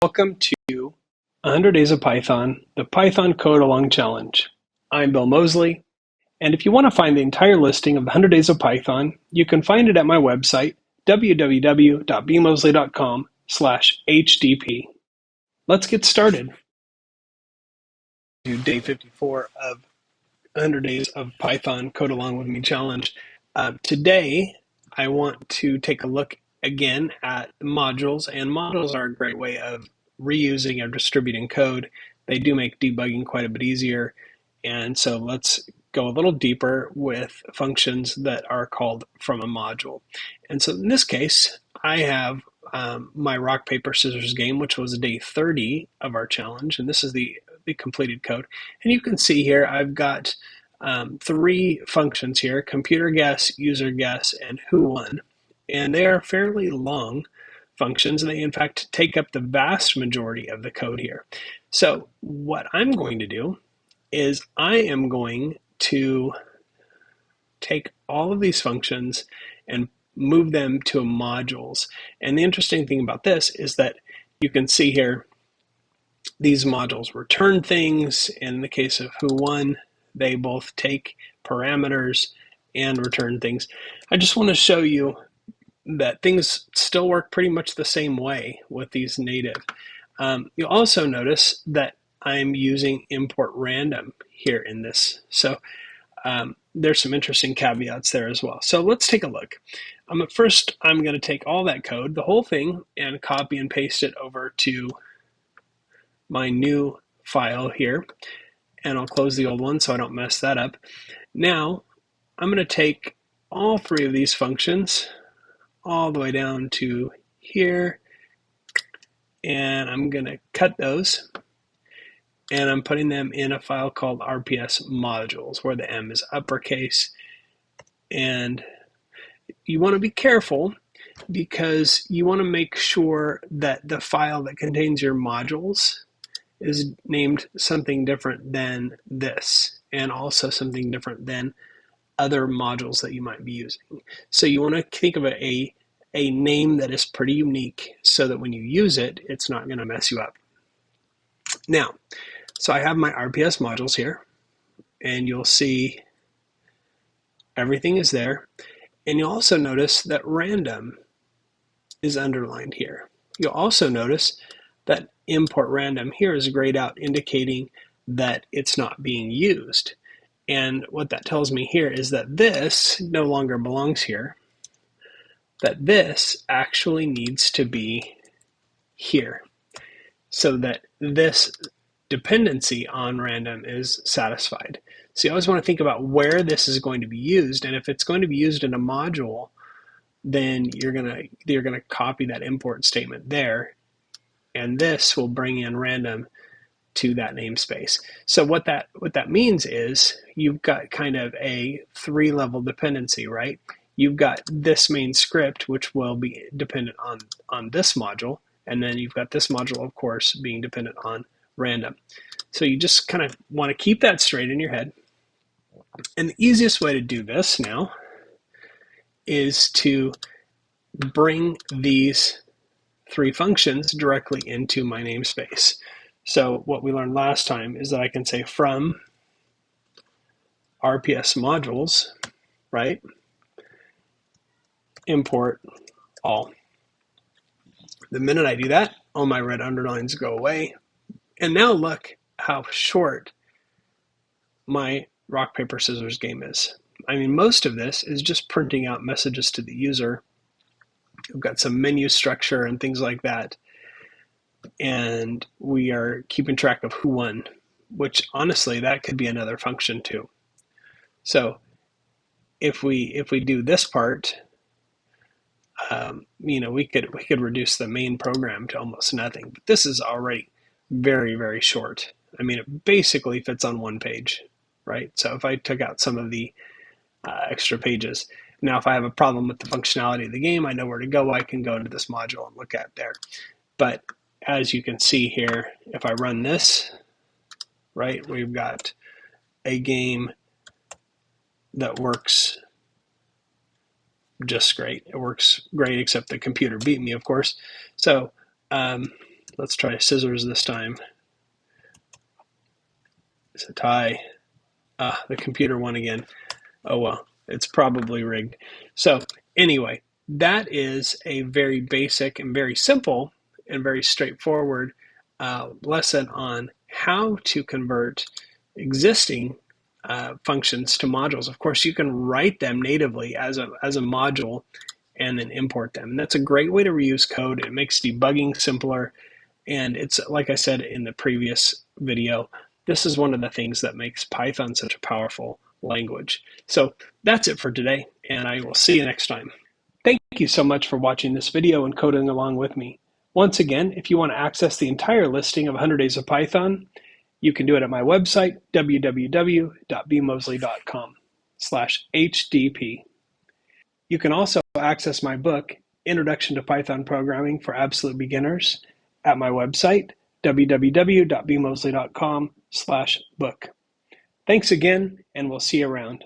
Welcome to 100 Days of Python, the Python Code Along Challenge. I'm Bill Mosley, and if you want to find the entire listing of the 100 Days of Python, you can find it at my website, www.bmosley.com/hdp. Let's get started. To day 54 of 100 Days of Python Code Along with Me Challenge. Today, I want to take a look again at modules, and modules are a great way of reusing or distributing code. They do make debugging quite a bit easier, and so let's go a little deeper with functions that are called from a module. And so in this case, I have my rock, paper, scissors game, which was day 30 of our challenge, and this is the completed code. And you can see here I've got three functions here: computer guess, user guess, and who won. And they are fairly long functions, and they in fact take up the vast majority of the code here. So what I'm going to do is I am going to take all of these functions and move them to modules. And the interesting thing about this is that you can see here these modules return things. In the case of who won, they both take parameters and return things. I just want to show you that things still work pretty much the same way with these native. You'll also notice that I'm using import random here in this. So there's some interesting caveats there as well. So let's take a look. First, I'm going to take all that code, the whole thing, and copy and paste it over to my new file here. And I'll close the old one so I don't mess that up. Now, I'm going to take all three of these functions all the way down to here, and I'm going to cut those, and I'm putting them in a file called RPS modules, where the M is uppercase. And you want to be careful because you want to make sure that the file that contains your modules is named something different than this, and also something different than other modules that you might be using. So you want to think of a name that is pretty unique so that when you use it, it's not going to mess you up. Now, so I have my RPS modules here, and you'll see everything is there. And you'll also notice that random is underlined here. You'll also notice that import random here is grayed out, indicating that it's not being used. And what that tells me here is that this no longer belongs here, that this actually needs to be here, so that this dependency on random is satisfied. So you always want to think about where this is going to be used, and if it's going to be used in a module, then you're gonna copy that import statement there, and this will bring in random to that namespace. So what that means is you've got kind of a three-level dependency, right? You've got this main script, which will be dependent on this module, and then you've got this module, of course, being dependent on random. So you just kind of want to keep that straight in your head. And the easiest way to do this now is to bring these three functions directly into my namespace. So what we learned last time is that I can say from RPS modules, right, import all. The minute I do that, all my red underlines go away. And now look how short my rock, paper, scissors game is. I mean, most of this is just printing out messages to the user. We've got some menu structure and things like that. And we are keeping track of who won, which honestly, that could be another function too. So if we do this part, we could reduce the main program to almost nothing. But this is already very, very short. I mean, it basically fits on one page, right? So if I took out some of the extra pages, now if I have a problem with the functionality of the game, I know where to go. I can go into this module and look at there. But as you can see here, if I run this, right, we've got a game that works just great. It works great, except the computer beat me, of course. So Let's try scissors this time. It's a tie. The computer won again. Oh well, it's probably rigged. So anyway, that is a very basic and very simple and very straightforward lesson on how to convert existing functions to modules. Of course, you can write them natively as a module and then import them. And that's a great way to reuse code. It makes debugging simpler. And it's like I said in the previous video, this is one of the things that makes Python such a powerful language. So that's it for today, and I will see you next time. Thank you so much for watching this video and coding along with me. Once again, if you want to access the entire listing of 100 Days of Python, you can do it at my website, www.bmosley.com/HDP. You can also access my book, Introduction to Python Programming for Absolute Beginners, at my website, www.bmosley.com/book. Thanks again, and we'll see you around.